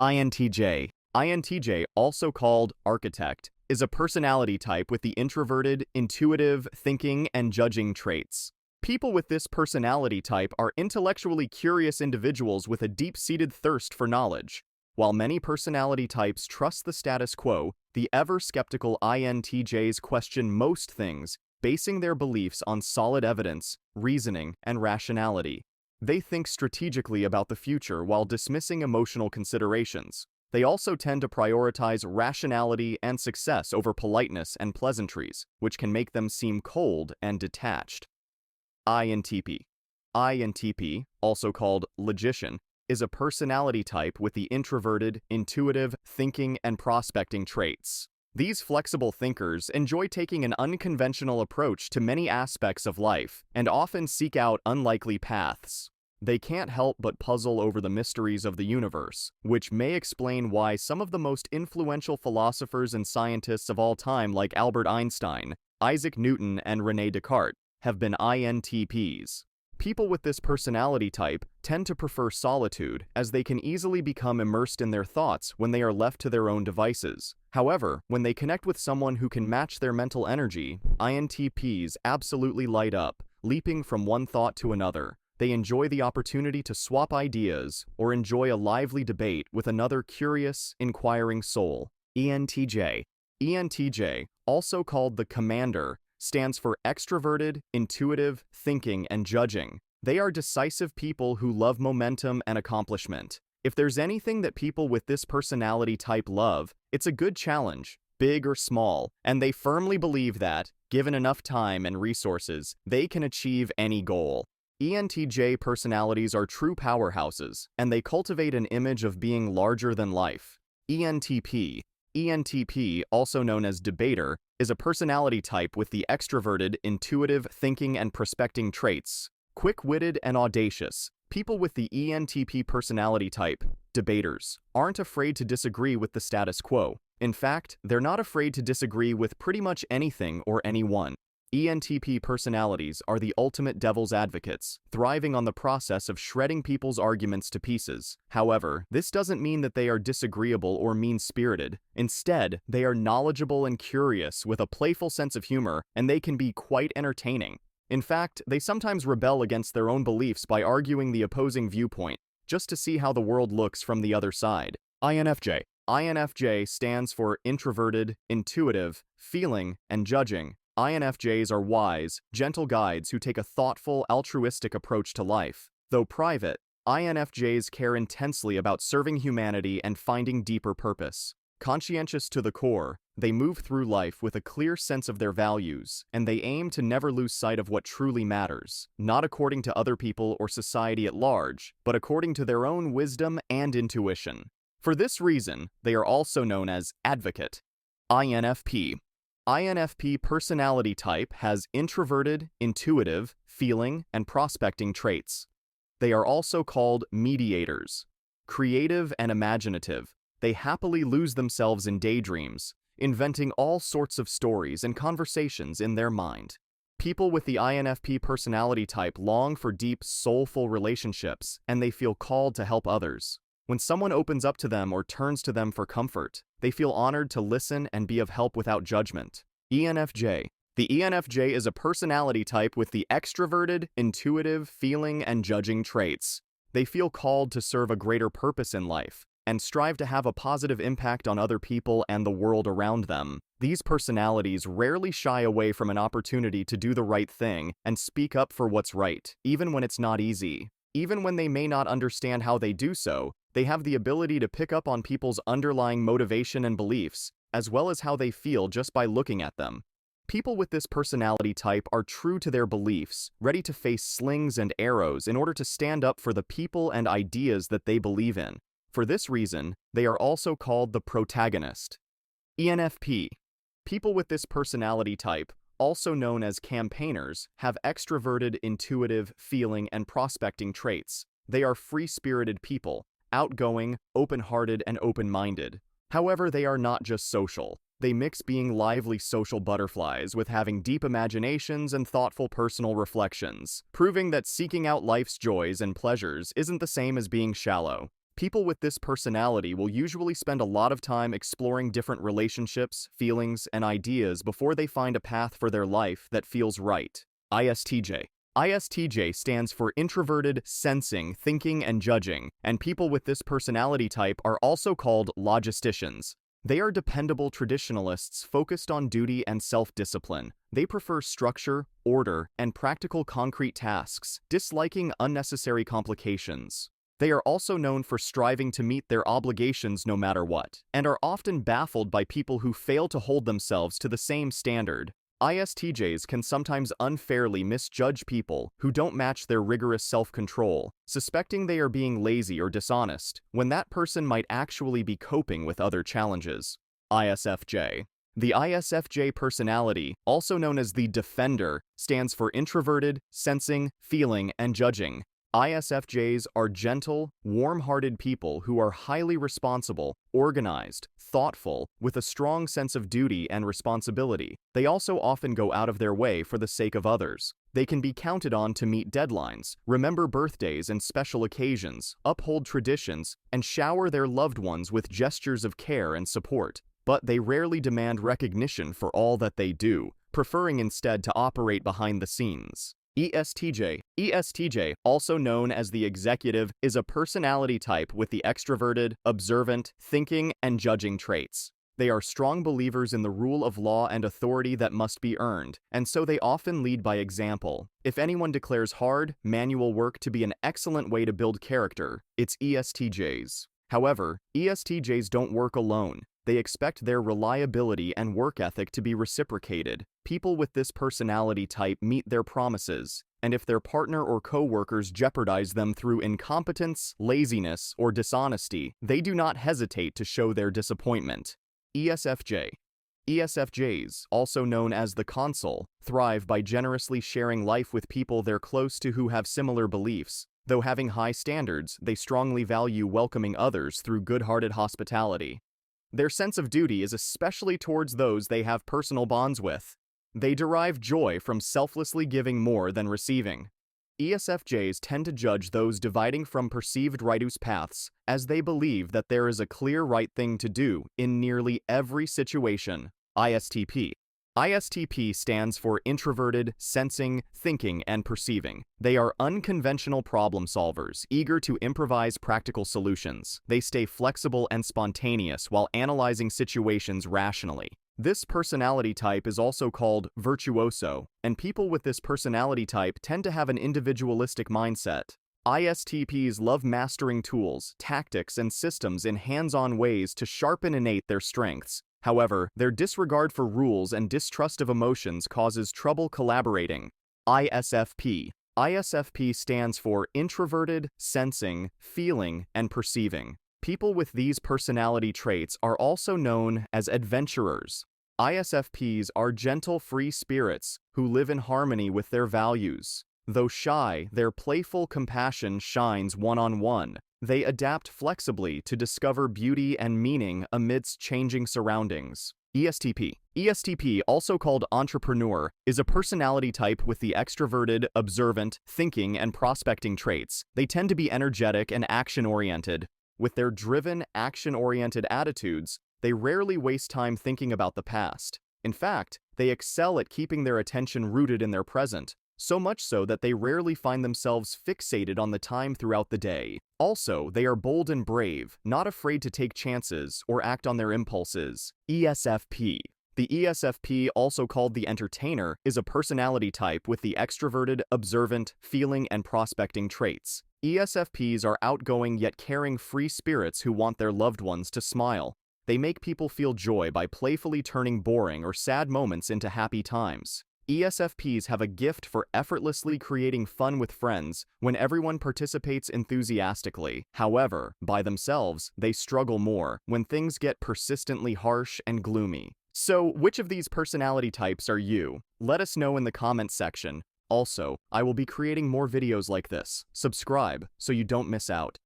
INTJ. INTJ, also called architect, is a personality type with the introverted, intuitive, thinking, and judging traits. People with this personality type are intellectually curious individuals with a deep-seated thirst for knowledge. While many personality types trust the status quo, the ever-skeptical INTJs question most things, basing their beliefs on solid evidence, reasoning, and rationality. They think strategically about the future while dismissing emotional considerations. They also tend to prioritize rationality and success over politeness and pleasantries, which can make them seem cold and detached. INTP. INTP, also called logician, is a personality type with the introverted, intuitive, thinking, and prospecting traits. These flexible thinkers enjoy taking an unconventional approach to many aspects of life and often seek out unlikely paths. They can't help but puzzle over the mysteries of the universe, which may explain why some of the most influential philosophers and scientists of all time like Albert Einstein, Isaac Newton, and René Descartes have been INTPs. People with this personality type tend to prefer solitude, as they can easily become immersed in their thoughts when they are left to their own devices. However, when they connect with someone who can match their mental energy, INTPs absolutely light up, leaping from one thought to another. They enjoy the opportunity to swap ideas or enjoy a lively debate with another curious, inquiring soul. ENTJ. ENTJ, also called the commander, stands for extroverted, intuitive, thinking, and judging. They are decisive people who love momentum and accomplishment. If there's anything that people with this personality type love, it's a good challenge, big or small, and they firmly believe that, given enough time and resources, they can achieve any goal. ENTJ personalities are true powerhouses, and they cultivate an image of being larger than life. ENTP. ENTP, also known as debater, is a personality type with the extroverted, intuitive, thinking, and prospecting traits. Quick-witted and audacious, people with the ENTP personality type, debaters, aren't afraid to disagree with the status quo. In fact, they're not afraid to disagree with pretty much anything or anyone. ENTP personalities are the ultimate devil's advocates, thriving on the process of shredding people's arguments to pieces. However, this doesn't mean that they are disagreeable or mean-spirited. Instead, they are knowledgeable and curious with a playful sense of humor, and they can be quite entertaining. In fact, they sometimes rebel against their own beliefs by arguing the opposing viewpoint, just to see how the world looks from the other side. INFJ. INFJ stands for introverted, intuitive, feeling, and judging. INFJs are wise, gentle guides who take a thoughtful, altruistic approach to life. Though private, INFJs care intensely about serving humanity and finding deeper purpose. Conscientious to the core, they move through life with a clear sense of their values, and they aim to never lose sight of what truly matters, not according to other people or society at large, but according to their own wisdom and intuition. For this reason, they are also known as advocate. INFP. INFP personality type has introverted, intuitive, feeling, and prospecting traits. They are also called mediators. Creative and imaginative, they happily lose themselves in daydreams, inventing all sorts of stories and conversations in their mind. People with the INFP personality type long for deep, soulful relationships, and they feel called to help others. When someone opens up to them or turns to them for comfort, they feel honored to listen and be of help without judgment. ENFJ. The ENFJ is a personality type with the extroverted, intuitive, feeling, and judging traits. They feel called to serve a greater purpose in life and strive to have a positive impact on other people and the world around them. These personalities rarely shy away from an opportunity to do the right thing and speak up for what's right, even when it's not easy. Even when they may not understand how they do so, they have the ability to pick up on people's underlying motivation and beliefs, as well as how they feel just by looking at them. People with this personality type are true to their beliefs, ready to face slings and arrows in order to stand up for the people and ideas that they believe in. For this reason, they are also called the protagonist. ENFP. People with this personality type, also known as campaigners, have extroverted, intuitive, feeling, and prospecting traits. They are free-spirited people, outgoing, open-hearted, and open-minded. However, they are not just social. They mix being lively social butterflies with having deep imaginations and thoughtful personal reflections, proving that seeking out life's joys and pleasures isn't the same as being shallow. People with this personality will usually spend a lot of time exploring different relationships, feelings, and ideas before they find a path for their life that feels right. ISTJ. ISTJ stands for introverted, sensing, thinking, and judging, and people with this personality type are also called logisticians. They are dependable traditionalists focused on duty and self-discipline. They prefer structure, order, and practical concrete tasks, disliking unnecessary complications. They are also known for striving to meet their obligations no matter what, and are often baffled by people who fail to hold themselves to the same standard. ISTJs can sometimes unfairly misjudge people who don't match their rigorous self-control, suspecting they are being lazy or dishonest, when that person might actually be coping with other challenges. ISFJ. The ISFJ personality, also known as the Defender, stands for introverted, sensing, feeling, and judging. ISFJs are gentle, warm-hearted people who are highly responsible, organized, thoughtful, with a strong sense of duty and responsibility. They also often go out of their way for the sake of others. They can be counted on to meet deadlines, remember birthdays and special occasions, uphold traditions, and shower their loved ones with gestures of care and support. But they rarely demand recognition for all that they do, preferring instead to operate behind the scenes. ESTJ. ESTJ, also known as the executive, is a personality type with the extroverted, observant, thinking, and judging traits. They are strong believers in the rule of law and authority that must be earned, and so they often lead by example. If anyone declares hard, manual work to be an excellent way to build character, it's ESTJs. However, ESTJs don't work alone. They expect their reliability and work ethic to be reciprocated. People with this personality type meet their promises, and if their partner or co-workers jeopardize them through incompetence, laziness, or dishonesty, they do not hesitate to show their disappointment. ESFJ. ESFJs, also known as the Consul, thrive by generously sharing life with people they're close to who have similar beliefs. Though having high standards, they strongly value welcoming others through good-hearted hospitality. Their sense of duty is especially towards those they have personal bonds with. They derive joy from selflessly giving more than receiving. ESFJs tend to judge those dividing from perceived righteous paths, as they believe that there is a clear right thing to do in nearly every situation. ISTP. ISTP stands for introverted, sensing, thinking, and perceiving. They are unconventional problem solvers, eager to improvise practical solutions. They stay flexible and spontaneous while analyzing situations rationally. This personality type is also called virtuoso, and people with this personality type tend to have an individualistic mindset. ISTPs love mastering tools, tactics, and systems in hands-on ways to sharpen and innate their strengths. However, their disregard for rules and distrust of emotions causes trouble collaborating. ISFP. ISFP stands for introverted, sensing, feeling, and perceiving. People with these personality traits are also known as adventurers. ISFPs are gentle, free spirits who live in harmony with their values. Though shy, their playful compassion shines one-on-one. They adapt flexibly to discover beauty and meaning amidst changing surroundings. ESTP. ESTP, also called entrepreneur, is a personality type with the extroverted, observant, thinking, and prospecting traits. They tend to be energetic and action-oriented. With their driven, action-oriented attitudes, they rarely waste time thinking about the past. In fact, they excel at keeping their attention rooted in their present, so much so that they rarely find themselves fixated on the time throughout the day. Also, they are bold and brave, not afraid to take chances or act on their impulses. ESFP. The ESFP, also called the entertainer, is a personality type with the extroverted, observant, feeling, and prospecting traits. ESFPs are outgoing yet caring free spirits who want their loved ones to smile. They make people feel joy by playfully turning boring or sad moments into happy times. ESFPs have a gift for effortlessly creating fun with friends when everyone participates enthusiastically. However, by themselves, they struggle more when things get persistently harsh and gloomy. So, which of these personality types are you? Let us know in the comments section. Also, I will be creating more videos like this. Subscribe so you don't miss out.